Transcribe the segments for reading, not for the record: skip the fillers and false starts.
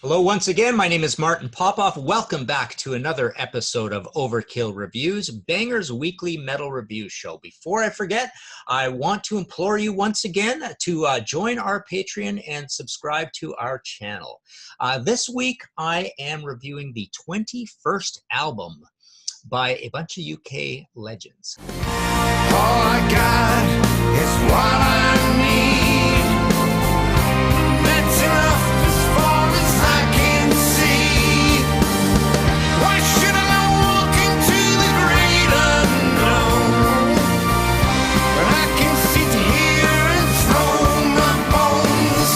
Hello once again, my name is Martin Popoff. Welcome back to another episode of Overkill Reviews, Banger's weekly metal review show. Before I forget, I want to implore you once again to join our Patreon and subscribe to our channel. This week, I am reviewing the 21st album by a bunch of UK legends. All I got is what I need. That's enough as far as I can see. Why should I walk into the great unknown when I can sit here and throw my bones?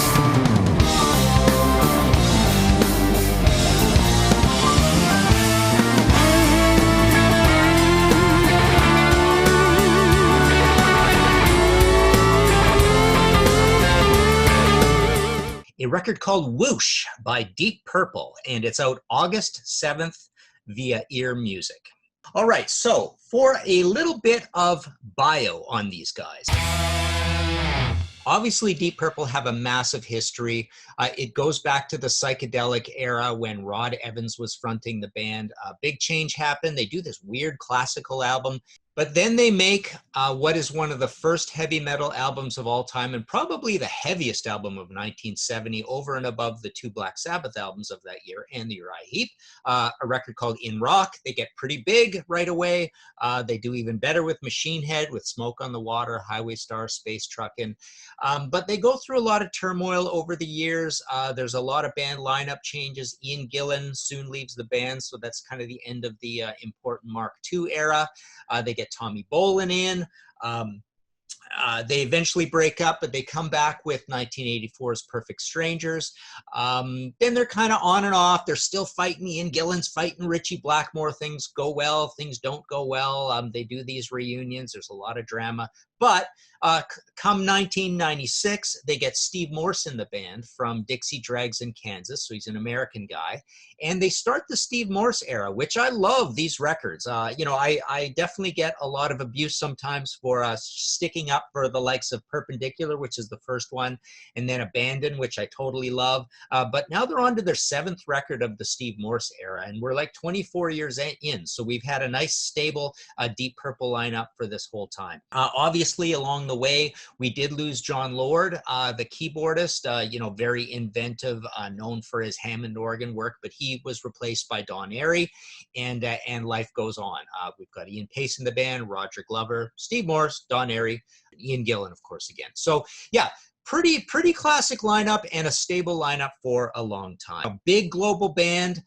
A record called Whoosh by Deep Purple, and it's out August 7th via earMUSIC. All right, so for a little bit of bio on these guys. Obviously, Deep Purple have a massive history. It goes back to the psychedelic era when Rod Evans was fronting the band. A big change happened. They do this weird classical album. But then they make what is one of the first heavy metal albums of all time, and probably the heaviest album of 1970, over and above the two Black Sabbath albums of that year and the Uriah Heep, a record called In Rock. They get pretty big right away. They do even better with Machine Head, with Smoke on the Water, Highway Star, Space Truckin'. But they go through a lot of turmoil over the years. There's a lot of band lineup changes. Ian Gillan soon leaves the band, so that's kind of the end of the important Mark II era. They get Tommy Bolin in. They eventually break up, but they come back with 1984's Perfect Strangers. Then they're kind of on and off. They're still fighting. Ian Gillan's fighting Richie Blackmore. Things go well. Things don't go well. They do these reunions. There's a lot of drama. But come 1996, they get Steve Morse in the band from Dixie Dregs in Kansas. So he's an American guy. And they start the Steve Morse era, which I love these records. You know, I definitely get a lot of abuse sometimes for sticking up for the likes of Perpendicular, which is the first one, and then Abandon, which I totally love. But now they're on to their 7th record of the Steve Morse era, and we're like 24 years in. So we've had a nice, stable Deep Purple lineup for this whole time. Obviously, along the way, we did lose John Lord, the keyboardist, you know, very inventive, known for his Hammond organ work, but he was replaced by Don Airey, and life goes on. We've got Ian Pace in the band, Roger Glover, Steve Morse, Don Airey, Ian Gillan, of course, again. So, yeah, pretty classic lineup and a stable lineup for a long time. A big global band,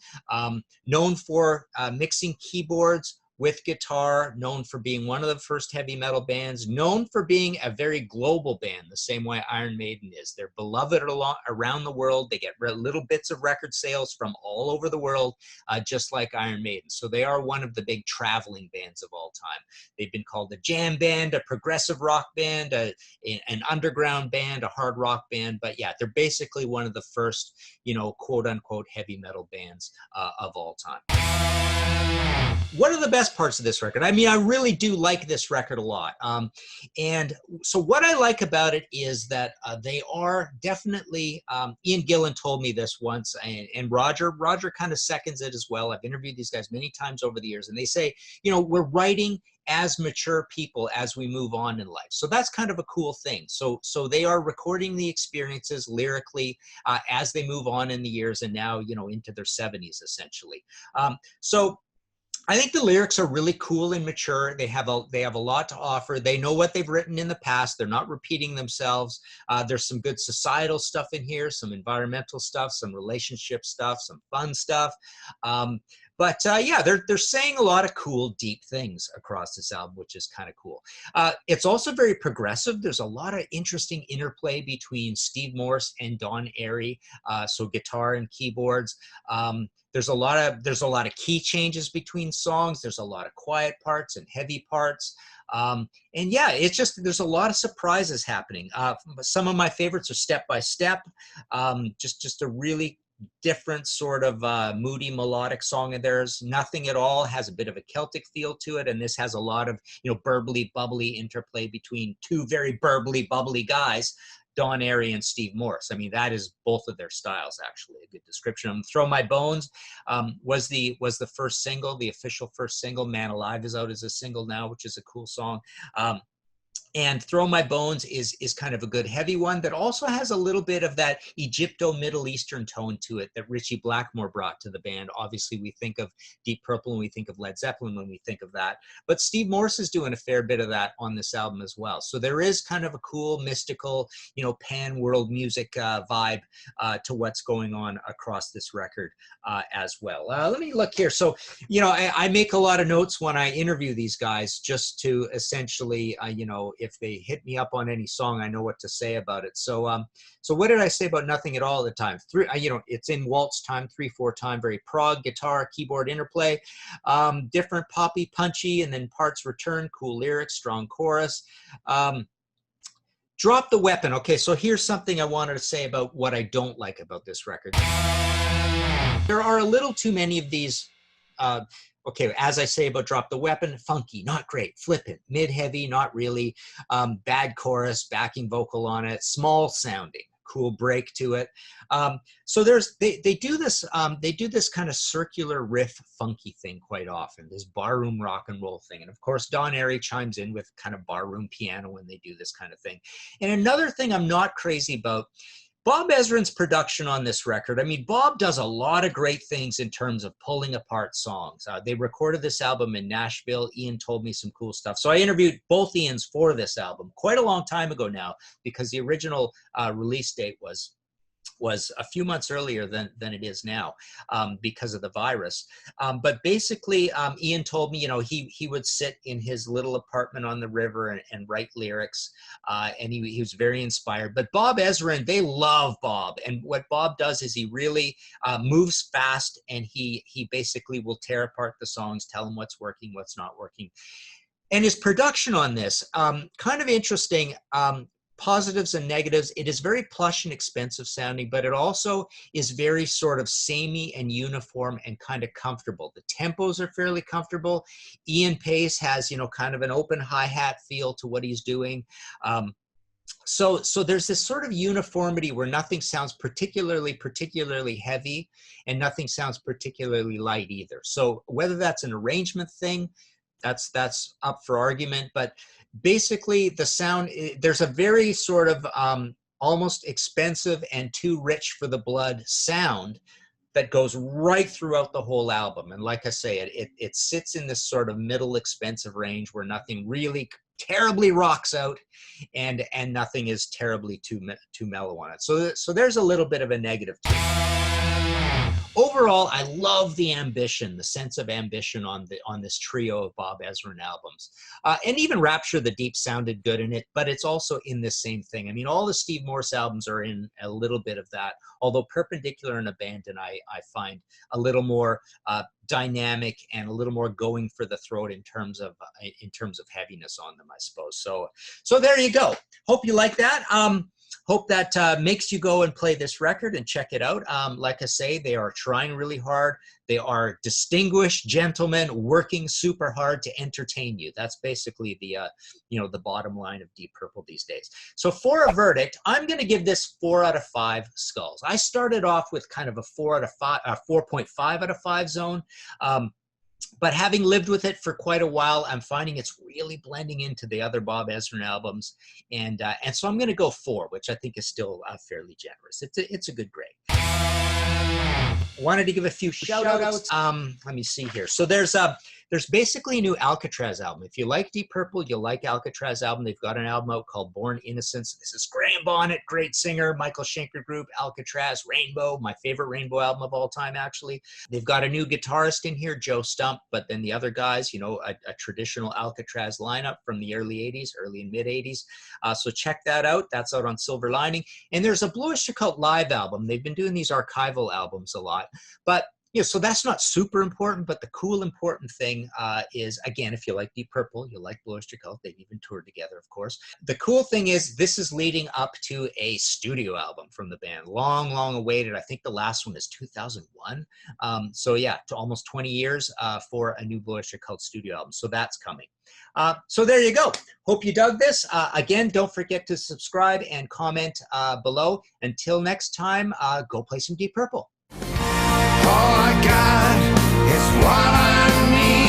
known for mixing keyboards with guitar, known for being one of the first heavy metal bands, known for being a very global band, the same way Iron Maiden is. They're beloved around the world. They get little bits of record sales from all over the world, just like Iron Maiden. So they are one of the big traveling bands of all time. They've been called a jam band, a progressive rock band, an underground band, a hard rock band. But yeah, they're basically one of the first, you know, quote unquote heavy metal bands of all time. What are the best parts of this record? I mean, I really do like this record a lot. And so what I like about it is that they are definitely, Ian Gillan told me this once, and Roger kind of seconds it as well. I've interviewed these guys many times over the years, and they say, you know, we're writing as mature people as we move on in life. So that's kind of a cool thing. So they are recording the experiences lyrically as they move on in the years, and now, you know, into their 70s, essentially. So I think the lyrics are really cool and mature. They have a lot to offer. They know what they've written in the past. They're not repeating themselves. There's some good societal stuff in here, some environmental stuff, some relationship stuff, some fun stuff. Yeah, they're saying a lot of cool, deep things across this album, which is kind of cool. It's also very progressive. There's a lot of interesting interplay between Steve Morse and Don Airey, so guitar and keyboards. There's a lot of key changes between songs. There's a lot of quiet parts and heavy parts. And yeah, it's just, there's a lot of surprises happening. Some of my favorites are Step by Step, just a really different sort of moody melodic song of theirs. Nothing at All has a bit of a Celtic feel to it, and this has a lot of, you know, burbly, bubbly interplay between two very burbly, bubbly guys. Don Airey and Steve Morse. I mean, that is both of their styles, actually. A good description. Throw My Bones was the first single, the official first single. Man Alive is out as a single now, which is a cool song. And Throw My Bones is kind of a good heavy one that also has a little bit of that Egypto-Middle Eastern tone to it that Ritchie Blackmore brought to the band. Obviously, we think of Deep Purple and we think of Led Zeppelin when we think of that. But Steve Morse is doing a fair bit of that on this album as well. So there is kind of a cool, mystical, pan-world music vibe to what's going on across this record as well. Let me look here. So, I make a lot of notes when I interview these guys just to essentially, if they hit me up on any song, I know what to say about it. So, so what did I say about Nothing at All at the time? It's in waltz time, 3/4 time, very prog, guitar, keyboard interplay, different poppy, punchy, and then parts return, cool lyrics, strong chorus. Drop the Weapon. Okay, so here's something I wanted to say about what I don't like about this record. There are a little too many of these. Okay, as I say about Drop the Weapon, funky, not great, flippant, mid-heavy, not really, bad chorus, backing vocal on it, small sounding, cool break to it. So they do this kind of circular riff funky thing quite often, this barroom rock and roll thing. And of course, Don Airey chimes in with kind of barroom piano when they do this kind of thing. And another thing I'm not crazy about, Bob Ezrin's production on this record. I mean, Bob does a lot of great things in terms of pulling apart songs. They recorded this album in Nashville. Ian told me some cool stuff. So I interviewed both Ians for this album quite a long time ago now, because the original release date was a few months earlier than it is now because of the virus. But basically, Ian told me, he would sit in his little apartment on the river and write lyrics, and he was very inspired. But Bob Ezrin, they love Bob. And what Bob does is he really moves fast, and he basically will tear apart the songs, tell them what's working, what's not working. And his production on this, kind of interesting, positives and negatives. It is very plush and expensive sounding, but it also is very sort of samey and uniform and kind of comfortable. The tempos are fairly comfortable. Ian Pace has, kind of an open hi-hat feel to what he's doing. So there's this sort of uniformity where nothing sounds particularly heavy and nothing sounds particularly light either. So whether that's an arrangement thing, that's up for argument, but basically the sound, there's a very sort of almost expensive and too rich for the blood sound that goes right throughout the whole album. And like I say, it sits in this sort of middle expensive range where nothing really terribly rocks out and nothing is terribly too mellow on it. So there's a little bit of a negative to it. Overall, I love the ambition, the sense of ambition on this trio of Bob Ezrin albums. And even Rapture the Deep sounded good in it, but it's also in this same thing. I mean, all the Steve Morse albums are in a little bit of that, although Perpendicular and Abandon I find a little more dynamic and a little more going for the throat in terms of heaviness on them, I suppose. So there you go. Hope you like that. Hope that makes you go and play this record and check it out. Like I say, they are trying really hard. They are distinguished gentlemen working super hard to entertain you. That's basically the bottom line of Deep Purple these days. So for a verdict, I'm going to give this 4 out of 5 skulls. I started off with kind of a 4.5 out of 5 zone. But having lived with it for quite a while, I'm finding it's really blending into the other Bob Ezrin albums, and so I'm going to go 4, which I think is still fairly generous. It's a good grade. Wanted to give a few shout-outs. Let me see here. So there's basically a new Alcatraz album. If you like Deep Purple, you'll like Alcatraz album. They've got an album out called Born Innocence. This is Graham Bonnet, great singer, Michael Schenker Group, Alcatraz, Rainbow, my favorite Rainbow album of all time, actually. They've got a new guitarist in here, Joe Stump, but then the other guys, a traditional Alcatraz lineup from the early 80s, early and mid 80s. So check that out. That's out on Silver Lining. And there's a Bluish Occult live album. They've been doing these archival albums a lot. But So that's not super important, but the cool important thing is, again, if you like Deep Purple, you like Blue Oyster Cult, they've even toured together, of course. The cool thing is this is leading up to a studio album from the band, long, long awaited. I think the last one is 2001. So yeah, to almost 20 years for a new Blue Oyster Cult studio album. So that's coming. So there you go. Hope you dug this. Again, don't forget to subscribe and comment below. Until next time, go play some Deep Purple. All I got is what I need.